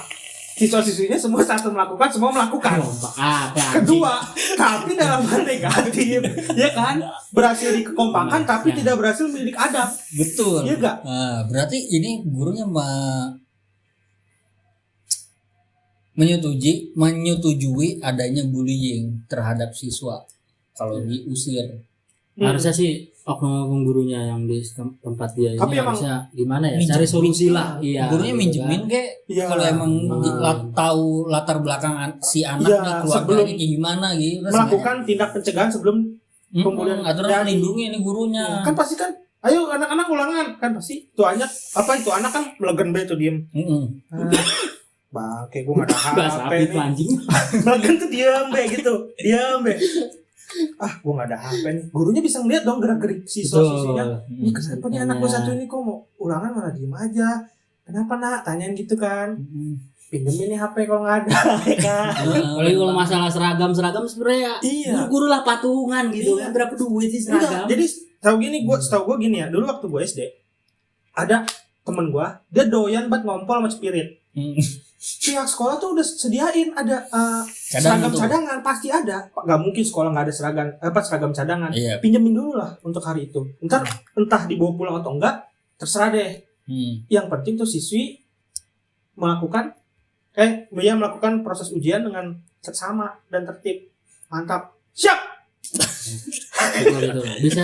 [SPEAKER 1] Siswa-siswinya semua satu melakukan, semua melakukan.
[SPEAKER 3] Kompak apa?
[SPEAKER 1] Kedua, tapi dalam hal negatif, ya kan? Berhasil dikekompakan, tapi
[SPEAKER 3] Ya.
[SPEAKER 1] tidak berhasil mendidik adab.
[SPEAKER 2] Betul.
[SPEAKER 1] Iya gak?
[SPEAKER 2] Nah, berarti ini gurunya menyetujui adanya bullying terhadap siswa kalau diusir.
[SPEAKER 3] Harusnya sih oknum gurunya yang di tempat dia ini
[SPEAKER 1] Tapi emang
[SPEAKER 3] harusnya gimana ya?
[SPEAKER 2] minjemin.
[SPEAKER 3] Cari solusi lah. Iya.
[SPEAKER 2] Gurunya
[SPEAKER 3] gitu
[SPEAKER 2] minjemin
[SPEAKER 3] kan.
[SPEAKER 2] kayak
[SPEAKER 1] Iya.
[SPEAKER 2] kalau emang tahu latar belakang si anak
[SPEAKER 1] Iya,
[SPEAKER 2] nih
[SPEAKER 1] sebelum
[SPEAKER 2] keluarganya kayak gimana gitu. Terus
[SPEAKER 1] melakukan tindak pencegahan sebelum pembulian
[SPEAKER 2] aturan
[SPEAKER 1] terjadi.
[SPEAKER 2] melindungi ini gurunya.
[SPEAKER 1] kan pasti kan, ayo anak-anak ulangan kan pasti itu anak kan melegen be tuh diem. Bangke gue gak ada
[SPEAKER 3] Bahasa
[SPEAKER 1] HP
[SPEAKER 3] apa itu
[SPEAKER 1] nih.
[SPEAKER 3] anjing?
[SPEAKER 1] Melegen tuh diem be gitu, diem be. Gue gak ada HP nih. Gurunya bisa ngeliat dong gerak-gerik siswa-siswinya. Ini kenapa nih anak gue satu ini kok mau ulangan malah diem aja? Kenapa nak? Tanyain gitu kan. Pinjemin nih HP kalau nggak ada, ya kan?
[SPEAKER 3] Apalagi kalau masalah seragam sebenarnya ya
[SPEAKER 1] Iya.
[SPEAKER 3] guru lah patungan gitu
[SPEAKER 1] Iya.
[SPEAKER 3] kan, berapa duit sih
[SPEAKER 1] Enggak,
[SPEAKER 3] seragam?
[SPEAKER 1] jadi setahu gue gini ya. Dulu waktu gue SD ada temen gue, dia doyan banget ngompol sama Spirit. Pihak sekolah tuh udah sediain ada seragam
[SPEAKER 2] tuh.
[SPEAKER 1] cadangan, pasti ada. Gak mungkin sekolah nggak ada seragam cadangan.
[SPEAKER 2] Iya.
[SPEAKER 1] Pinjemin dulu lah untuk hari itu. Entah dibawa pulang atau enggak, terserah deh. Yang penting tuh siswi melakukan proses ujian dengan seksama dan tertib. Mantap. Siap.
[SPEAKER 3] Betul. Bisa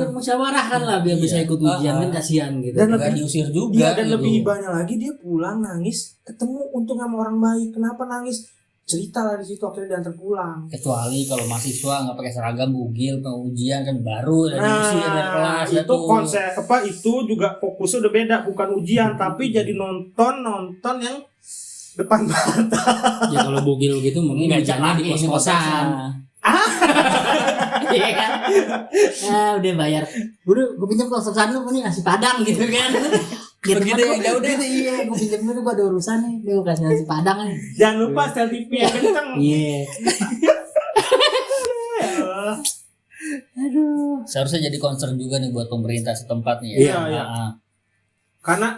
[SPEAKER 3] musyawarahkan lah biar bisa ikut ujian kan kasihan gitu.
[SPEAKER 1] Dan
[SPEAKER 2] Nggak diusir juga.
[SPEAKER 1] Iya, dan
[SPEAKER 2] gitu.
[SPEAKER 1] lebih banyak lagi dia pulang nangis, ketemu untung sama orang baik. Kenapa nangis? Cerita lah di situ akhirnya diantar pulang.
[SPEAKER 2] Kecuali kalau mahasiswa nggak pakai seragam bugil pengujian kan baru dan diusir dari kelas
[SPEAKER 1] itu konsep itu juga fokusnya udah beda, bukan ujian tapi jadi nonton yang depan mata.
[SPEAKER 3] Ya kalau bugil gitu mungkin
[SPEAKER 2] nggak
[SPEAKER 3] ujiannya di kos-kosan. Iya kan? Udah bayar. Gue pinjam kos-kosan lu nih nasi padang gitu kan. Gitu
[SPEAKER 2] Begitu
[SPEAKER 3] kan,
[SPEAKER 2] ya udah.
[SPEAKER 3] gitu, iya, gue pinjam dulu, gue ada urusan nih, dia gue kasih nasi padang nih.
[SPEAKER 1] Jangan lupa setel TV yang kenceng.
[SPEAKER 3] Iya.
[SPEAKER 1] Ya Allah.
[SPEAKER 3] Aduh.
[SPEAKER 2] Seharusnya jadi concern juga nih buat pemerintah setempat nih ya.
[SPEAKER 1] Iya, iya.
[SPEAKER 2] Karena
[SPEAKER 1] Karena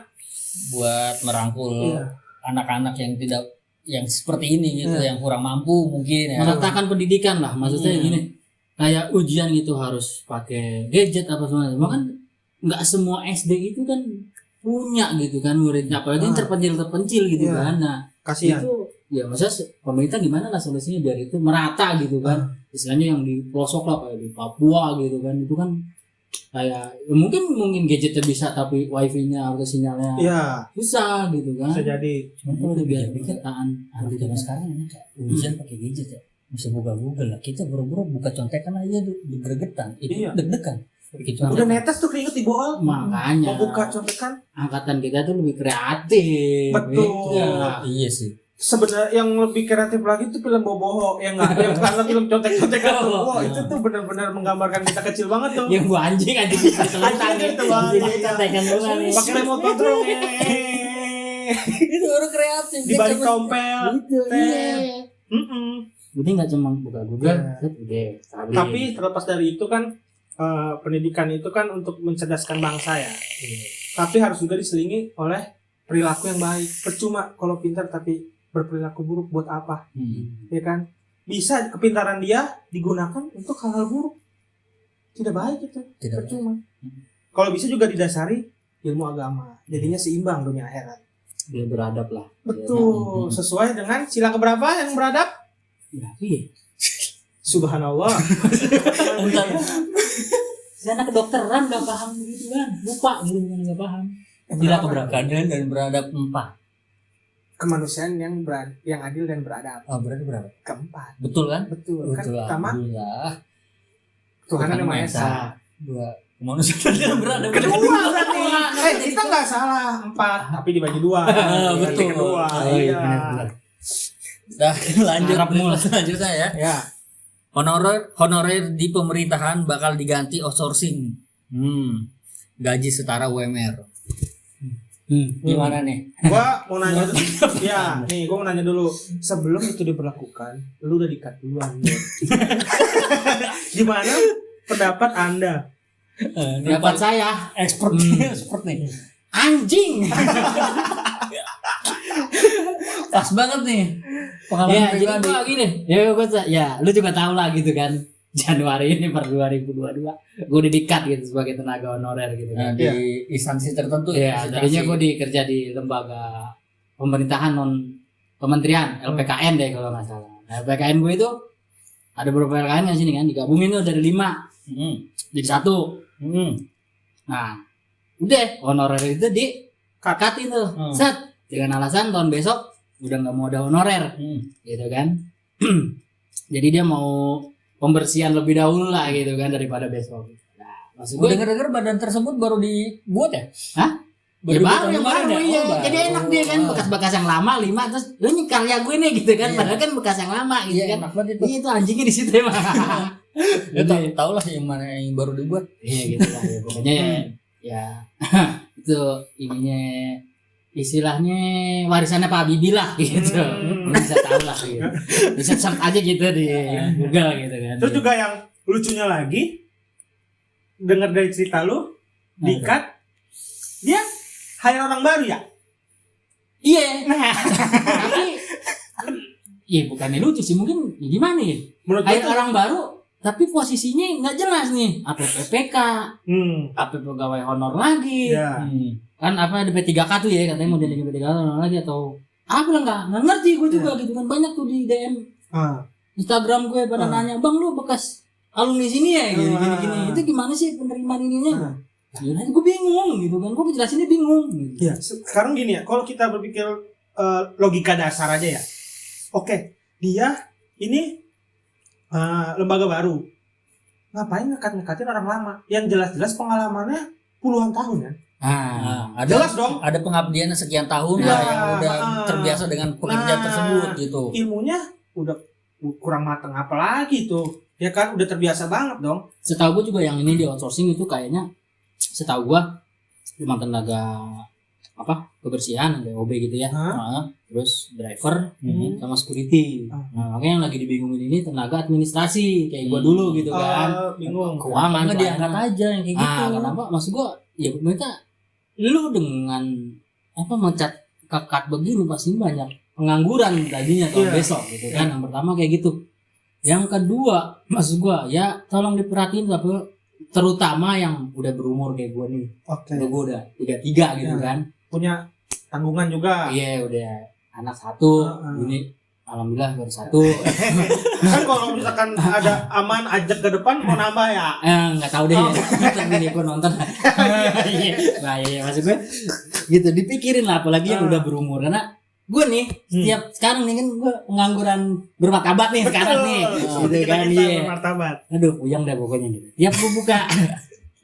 [SPEAKER 2] buat merangkul
[SPEAKER 1] iya.
[SPEAKER 2] anak-anak yang seperti ini gitu, yang kurang mampu mungkin ya.
[SPEAKER 3] Meratakan pendidikan lah, maksudnya gini. Kayak ujian gitu harus pakai gadget apa semua. Kan nggak semua SD itu kan punya gitu kan muridnya, apalagi yang terpencil gitu
[SPEAKER 1] Iya.
[SPEAKER 3] kan. Nah
[SPEAKER 1] kasihan.
[SPEAKER 3] itu ya maksudnya pemerintah gimana lah solusinya biar itu merata gitu kan. Istilahnya yang di pelosok lah kayak di Papua gitu kan, itu kan kayak ya mungkin gadgetnya bisa tapi wifi-nya atau sinyalnya
[SPEAKER 1] Iya,
[SPEAKER 3] susah gitu kan.
[SPEAKER 1] bisa jadi.
[SPEAKER 3] Cuman kalau udah biar pikir
[SPEAKER 2] Kalau zaman sekarang ini kayak ujian pakai gadget ya, bisa buka Google lah. Kita buru-buru buka contekan aja gregetan, itu
[SPEAKER 1] Iya.
[SPEAKER 2] deg-degan. Bikin
[SPEAKER 1] Udah
[SPEAKER 2] contekan.
[SPEAKER 1] netes tuh keringet di bool.
[SPEAKER 3] makanya
[SPEAKER 1] Mau buka contekan.
[SPEAKER 3] angkatan kita tuh lebih kreatif.
[SPEAKER 1] Betul.
[SPEAKER 3] Beda.
[SPEAKER 2] Iya sih.
[SPEAKER 1] Sebenarnya yang lebih kreatif lagi tuh film Boboho yang nggak yang karena film contek-contekan tuh. Wah, itu tuh benar-benar menggambarkan kita kecil banget tuh.
[SPEAKER 3] Yang gua anjing bisa selentang
[SPEAKER 1] Anjing itu,
[SPEAKER 3] anjing
[SPEAKER 1] iya.
[SPEAKER 3] contekan gua nih.
[SPEAKER 1] Pakai remote control.
[SPEAKER 2] Itu baru kreatif.
[SPEAKER 1] Di balik tompel.
[SPEAKER 3] Gitu, iya. Jadi nggak cuma buka Google,
[SPEAKER 1] Iya.
[SPEAKER 3] udah.
[SPEAKER 1] Tapi terlepas dari itu kan pendidikan itu kan untuk mencerdaskan bangsa ya. Tapi harus juga diselingi oleh perilaku yang baik. Percuma kalau pintar tapi berperilaku buruk buat apa? Ya kan? Bisa kepintaran dia digunakan untuk hal-hal buruk. Tidak baik itu.
[SPEAKER 2] Tidak baik.
[SPEAKER 1] Percuma. Kalau bisa juga didasari ilmu agama. Jadinya seimbang dunia akhirat.
[SPEAKER 3] Dia beradab lah.
[SPEAKER 1] Betul. Sesuai dengan sila keberapa yang beradab?
[SPEAKER 3] Ya, iya.
[SPEAKER 1] Subhanallah.
[SPEAKER 2] Entar
[SPEAKER 3] Saya anak kedokteran nggak paham gitu kan, lupa gitu kan nggak paham.
[SPEAKER 2] sila keberagaman dan beradab 4.
[SPEAKER 1] Kemanusiaan yang yang adil dan beradab.
[SPEAKER 2] Oh, berarti berapa?
[SPEAKER 1] Keempat.
[SPEAKER 2] Betul kan?
[SPEAKER 1] Betul. Kan
[SPEAKER 2] Betul.
[SPEAKER 1] pertama
[SPEAKER 2] Alhamdulillah.
[SPEAKER 1] Tuhan yang Maha
[SPEAKER 2] Maha
[SPEAKER 1] Esa.
[SPEAKER 2] Esa. 2. Kemanusiaan dan beradab.
[SPEAKER 1] Kedua berarti. Kita nggak salah 4, tapi dibagi 2.
[SPEAKER 2] Betul.
[SPEAKER 1] Kedua.
[SPEAKER 2] Oh, iya,
[SPEAKER 1] Iya.
[SPEAKER 2] benar. Dah, lanjut selanjutnya ya.
[SPEAKER 1] Ya.
[SPEAKER 2] Honorer di pemerintahan bakal diganti outsourcing. Gaji setara UMR. Gimana nih?
[SPEAKER 1] Gua mau nanya dulu. Ya, nih gua mau nanya dulu. Sebelum itu diberlakukan, lu udah di-cut duluan. Bro. Gimana pendapat Anda?
[SPEAKER 3] Pendapat saya
[SPEAKER 2] Expert nih.
[SPEAKER 3] anjing.
[SPEAKER 2] Pas banget nih. Pengalaman
[SPEAKER 3] Ya, jadi
[SPEAKER 2] pribadi.
[SPEAKER 3] gua gini. Ya, lu juga tahu lah gitu kan. Januari ini per 2022 gue udah di-cut gitu sebagai tenaga honorer gitu
[SPEAKER 2] Nah,
[SPEAKER 3] kan.
[SPEAKER 2] di instansi tertentu
[SPEAKER 3] Ya,
[SPEAKER 2] instansi.
[SPEAKER 3] tadinya gue kerja di lembaga pemerintahan non kementerian LPKN deh kalau nggak salah. Nah, LPKN gue itu ada beberapa LPKN kan sini kan digabungin tuh dari 5 jadi 1. Nah, udah honorer itu di-cutin tuh. Set dengan alasan tahun besok udah nggak mau ada honorer gitu kan. Jadi dia mau pembersihan lebih dahulu lah gitu kan daripada besok. Nah, maksud
[SPEAKER 2] Gue
[SPEAKER 3] gue
[SPEAKER 2] denger-denger badan tersebut baru dibuat ya?
[SPEAKER 3] Hah? Ya
[SPEAKER 2] Baru
[SPEAKER 3] baru
[SPEAKER 2] dibuat
[SPEAKER 3] yang
[SPEAKER 2] kemarin
[SPEAKER 3] baru
[SPEAKER 2] ya?
[SPEAKER 3] iya.
[SPEAKER 2] Oh, baru.
[SPEAKER 3] Jadi enak dia kan bekas-bekas yang lama 5 terus lu ini karya gue nih gitu kan.
[SPEAKER 2] Iya.
[SPEAKER 3] Padahal kan bekas yang lama gitu
[SPEAKER 2] Iya,
[SPEAKER 3] kan.
[SPEAKER 2] enak banget itu.
[SPEAKER 3] Iya itu anjingnya di situ emang.
[SPEAKER 2] Ya tau lah yang mana yang baru dibuat.
[SPEAKER 3] Iya gitu lah ya. Pokoknya ya itu ininya istilahnya warisannya Pak Habibie lah gitu. Bisa tahu lah gitu. Bisa search aja gitu di Google gitu kan.
[SPEAKER 1] Terus juga yang lucunya lagi, dengar dari cerita lu, di-cut, dia hire orang baru ya?
[SPEAKER 3] Iya.
[SPEAKER 1] Nah,
[SPEAKER 3] Tapi iya bukannya lucu sih mungkin ya gimana ya?
[SPEAKER 1] menurut
[SPEAKER 3] Hire
[SPEAKER 1] gue
[SPEAKER 3] orang baru tapi posisinya nggak jelas nih apa PPK apa pegawai honor lagi
[SPEAKER 1] ya.
[SPEAKER 3] kan apa ada P3K tuh ya katanya mau jadi P3K honor lagi atau apa lah nggak ngerti gue juga gitu kan banyak tuh di DM Instagram gue pada nanya bang lu bekas alumni sini ya gini itu gimana sih penerimaan ininya ya gue bingung gitu kan gue ngejelasinnya bingung gitu.
[SPEAKER 1] Ya, sekarang gini ya, kalau kita berpikir logika dasar aja ya. Oke, dia ini lembaga baru. Ngapain ngekat-ngekatin orang lama? Yang jelas-jelas pengalamannya puluhan tahun ya.
[SPEAKER 2] Ada
[SPEAKER 1] Jelas dong.
[SPEAKER 2] Ada pengabdian sekian tahun
[SPEAKER 1] Ya,
[SPEAKER 2] lah yang udah terbiasa dengan pekerjaan tersebut gitu.
[SPEAKER 1] Ilmunya udah kurang matang apalagi tuh. Ya kan udah terbiasa banget dong.
[SPEAKER 3] Setahu gue juga yang ini di outsourcing itu kayaknya setahu gue cuma tenaga apa kebersihan kayak OB gitu ya. Terus driver sama security. Nah makanya yang lagi dibingungin ini tenaga administrasi kayak gue dulu gitu kan.
[SPEAKER 1] Bingung.
[SPEAKER 3] Keuangan
[SPEAKER 2] Nggak diangkat aja yang kayak gitu.
[SPEAKER 3] Kenapa? Maksud gue ya mereka lu dengan apa mencat kekat begini pasti banyak pengangguran tadinya tahun besok gitu kan. Yang pertama kayak gitu. Yang kedua maksud gue ya tolong diperhatiin tapi terutama yang udah berumur kayak gue nih.
[SPEAKER 1] Oke.
[SPEAKER 3] Gue udah 33 gitu kan.
[SPEAKER 1] Punya tanggungan juga.
[SPEAKER 3] Iya udah anak 1 ini alhamdulillah baru satu.
[SPEAKER 1] Kan kalau misalkan ada aman ajak ke depan mau nambah ya.
[SPEAKER 3] Nggak tahu deh. Tapi nih gue nonton. Iya. Nah iya maksud gue gitu dipikirin lah apalagi yang udah berumur karena gue nih setiap sekarang nih kan gue pengangguran bermartabat nih sekarang nih. Gitu kan iya.
[SPEAKER 1] Martabat.
[SPEAKER 3] Aduh puyeng dah pokoknya gitu. Tiap gue buka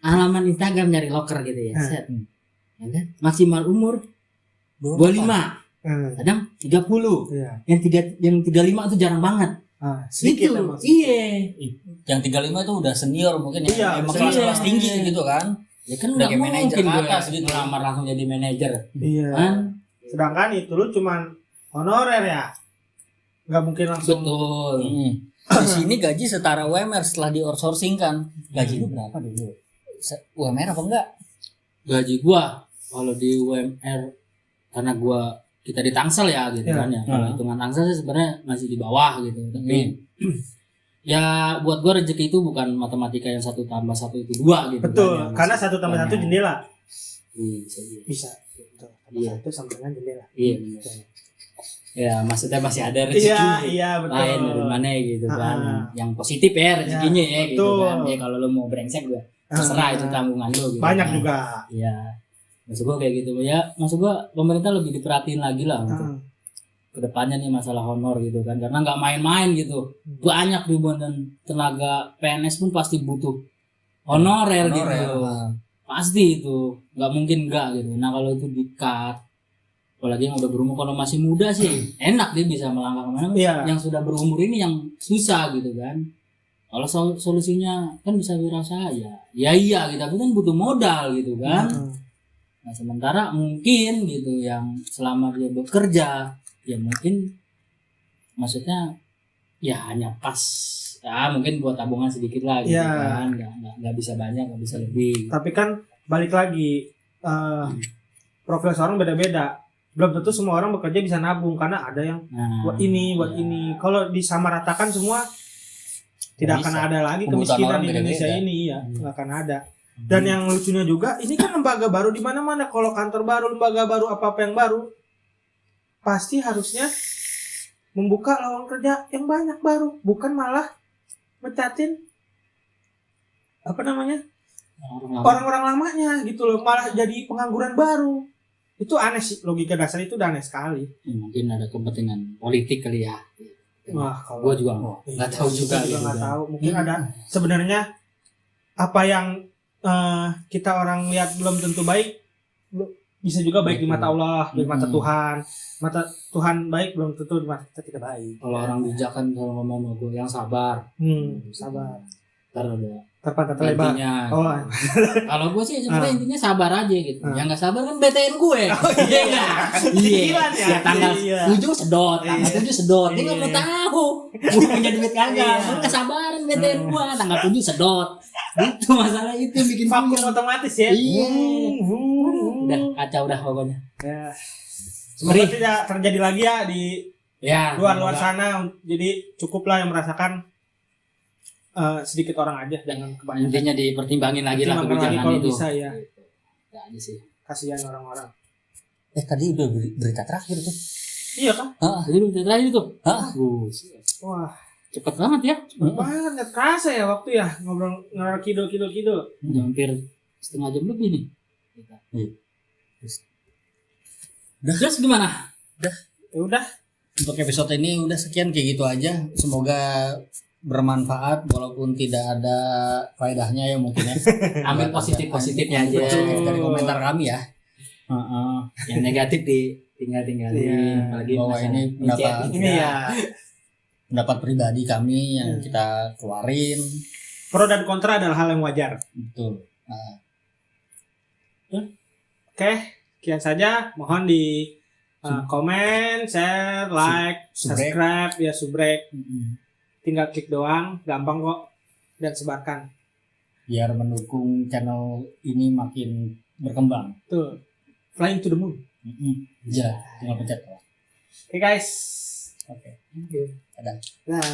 [SPEAKER 3] halaman Instagram nyari loker gitu ya. Set. Ya kan? Maksimal umur 25. Kadang 30.
[SPEAKER 1] Iya.
[SPEAKER 3] Yang 35 itu jarang banget.
[SPEAKER 1] Sedikit
[SPEAKER 3] Gitu.
[SPEAKER 1] emang.
[SPEAKER 3] Iya.
[SPEAKER 2] Yang 35 itu udah senior mungkin ya.
[SPEAKER 1] Iya,
[SPEAKER 2] Emang
[SPEAKER 1] senior.
[SPEAKER 2] kelas tinggi gitu kan.
[SPEAKER 3] Ya kan
[SPEAKER 2] Udah
[SPEAKER 3] nggak
[SPEAKER 2] kayak manajer
[SPEAKER 3] mungkin
[SPEAKER 2] ke
[SPEAKER 3] gue
[SPEAKER 2] atas gitu.
[SPEAKER 3] ngelamar langsung jadi manajer.
[SPEAKER 1] Iya.
[SPEAKER 3] Kan?
[SPEAKER 1] Sedangkan itu lu cuman honorer ya. Nggak mungkin langsung.
[SPEAKER 3] Betul.
[SPEAKER 2] Di sini gaji setara UMR setelah di outsourcing kan. Gaji lu berapa dulu? UMR apa enggak?
[SPEAKER 3] Gaji gua kalau di UMR karena kita di Tangsel ya gitu
[SPEAKER 1] Ya.
[SPEAKER 3] kan ya. Kalau hitungan Tangsel sih sebenarnya masih di bawah gitu. Tapi ya buat gua rezeki itu bukan matematika yang 1 tambah 1 itu 2 gitu.
[SPEAKER 1] Betul.
[SPEAKER 3] kan, ya.
[SPEAKER 1] Karena 1 tambah 1 jendela.
[SPEAKER 3] Iya, bisa.
[SPEAKER 1] Bisa. Betul. Tambah
[SPEAKER 3] Iya.
[SPEAKER 1] 1 sama dengan jendela.
[SPEAKER 3] Iya. Ya maksudnya masih ada rezeki.
[SPEAKER 1] Iya, iya betul.
[SPEAKER 3] Lain dari mana gitu kan.
[SPEAKER 1] Ah.
[SPEAKER 3] Yang positif ya rezekinya ya gitu
[SPEAKER 1] betul.
[SPEAKER 3] kan. Ya kalau lu mau brengsek gua terserah itu tanggungan lu gitu.
[SPEAKER 1] Banyak
[SPEAKER 3] kan.
[SPEAKER 1] juga.
[SPEAKER 3] Iya. Maksud gua kayak gitu ya. Maksud gua pemerintah lebih diperhatiin lagi lah untuk kedepannya nih masalah honor gitu kan karena nggak main-main gitu banyak ribuan dan tenaga PNS pun pasti butuh honorer gitu pasti itu nggak mungkin nggak gitu. Nah kalau itu di-cut apalagi yang udah berumur kalau masih muda sih enak dia bisa melangkah kemana.
[SPEAKER 1] Iya.
[SPEAKER 3] Yang sudah berumur ini yang susah gitu kan. Kalau solusinya kan bisa wirausaha ya iya gitu tapi kan butuh modal gitu kan. Nah sementara mungkin gitu yang selama dia bekerja ya mungkin maksudnya ya hanya pas ya mungkin buat tabungan sedikit lah gitu
[SPEAKER 1] Ya.
[SPEAKER 3] kan nggak bisa banyak nggak bisa lebih.
[SPEAKER 1] Tapi kan balik lagi profil seorang beda-beda. Belum tentu semua orang bekerja bisa nabung karena ada yang buat ini, buat
[SPEAKER 3] ya.
[SPEAKER 1] ini. Kalau disamaratakan semua tidak
[SPEAKER 2] Nggak
[SPEAKER 1] akan
[SPEAKER 2] bisa.
[SPEAKER 1] ada lagi
[SPEAKER 2] Kebutuhan
[SPEAKER 1] kemiskinan
[SPEAKER 2] orang
[SPEAKER 1] di Indonesia
[SPEAKER 2] beda-beda.
[SPEAKER 1] ini ya, nggak akan ada. Dan yang lucunya juga, ini kan lembaga baru di mana-mana. Kalau kantor baru, lembaga baru, apa-apa yang baru, pasti harusnya membuka lowongan kerja yang banyak baru, bukan malah mecatin apa namanya orang-orang lamanya gitu loh, malah jadi pengangguran baru. Itu aneh sih, logika dasar itu udah aneh sekali.
[SPEAKER 3] Mungkin ada kepentingan politik kali ya.
[SPEAKER 1] Wah, kalau
[SPEAKER 3] Gue juga nggak tahu juga
[SPEAKER 1] Saya
[SPEAKER 3] gitu
[SPEAKER 1] nggak
[SPEAKER 3] kan.
[SPEAKER 1] tahu. Mungkin ada sebenarnya apa yang kita orang lihat belum tentu baik, bisa juga baik di mata Allah, di mata Tuhan. Mata Tuhan baik belum tentu di mata kita tidak baik.
[SPEAKER 3] Kalau orang bijak kan kalau ngomong sama gue yang sabar.
[SPEAKER 1] Sabar.
[SPEAKER 3] Ntar ada
[SPEAKER 1] Terpantat lebar.
[SPEAKER 3] intinya.
[SPEAKER 1] Oh,
[SPEAKER 3] Kalau gue sih sebenarnya intinya sabar aja gitu. Yang nggak sabar kan BTN gue. Iya nggak? Iya.
[SPEAKER 1] Cicilan ya?
[SPEAKER 3] Ya tanggal
[SPEAKER 1] Iya.
[SPEAKER 3] 7 sedot, tanggal 7 sedot. Dia nggak mau tahu. Gue punya duit kagak.
[SPEAKER 1] Iya.
[SPEAKER 3] Kesabaran BTN gue tanggal 7 sedot. Itu masalah itu yang bikin
[SPEAKER 1] vakum
[SPEAKER 3] puyeng.
[SPEAKER 1] otomatis ya.
[SPEAKER 3] Iya. Udah kacau dah pokoknya.
[SPEAKER 1] Ya. Semoga tidak terjadi lagi ya di
[SPEAKER 3] Ya.
[SPEAKER 1] luar sana. Jadi cukuplah yang merasakan sedikit orang aja, jangan kebanyakan.
[SPEAKER 3] Intinya dipertimbangin lagi lah
[SPEAKER 1] Pertimbangkan lagi
[SPEAKER 3] kebijakan
[SPEAKER 1] kalau
[SPEAKER 3] itu.
[SPEAKER 1] bisa ya.
[SPEAKER 3] Ya aja sih.
[SPEAKER 1] Kasihan orang-orang.
[SPEAKER 2] Tadi udah berita terakhir tuh.
[SPEAKER 1] Iya kan?
[SPEAKER 3] Jadi udah terakhir itu.
[SPEAKER 1] Wah,
[SPEAKER 3] Cepet banget ya.
[SPEAKER 1] banget nggak kerasa ya waktu ya ngobrol kidul.
[SPEAKER 3] Udah hampir setengah jam lebih nih. Terus gimana?
[SPEAKER 1] Ya udah.
[SPEAKER 2] Untuk episode ini udah sekian kayak gitu aja. Semoga bermanfaat walaupun tidak ada faedahnya ya mungkin ya.
[SPEAKER 3] Ambil positifnya aja.
[SPEAKER 2] Positif dari komentar kami ya.
[SPEAKER 3] Yang negatif tinggalin.
[SPEAKER 1] Iya.
[SPEAKER 3] Apalagi
[SPEAKER 2] Bahwa
[SPEAKER 3] masalah
[SPEAKER 2] ini pendapat
[SPEAKER 1] Ini ya
[SPEAKER 2] pendapat pribadi kami yang kita keluarin.
[SPEAKER 1] pro dan kontra adalah hal yang wajar.
[SPEAKER 2] Betul. Nah,
[SPEAKER 1] Oke, sekian saja. Mohon di komen, share, like, subscribe, ya subrek. Tinggal klik doang, gampang kok, dan sebarkan.
[SPEAKER 2] biar mendukung channel ini makin berkembang.
[SPEAKER 1] Tuh, flying to the moon.
[SPEAKER 2] Ya, tinggal pencet.
[SPEAKER 1] Oke guys.
[SPEAKER 2] Oke.
[SPEAKER 1] Thank you.
[SPEAKER 2] Dadah.
[SPEAKER 1] Nah.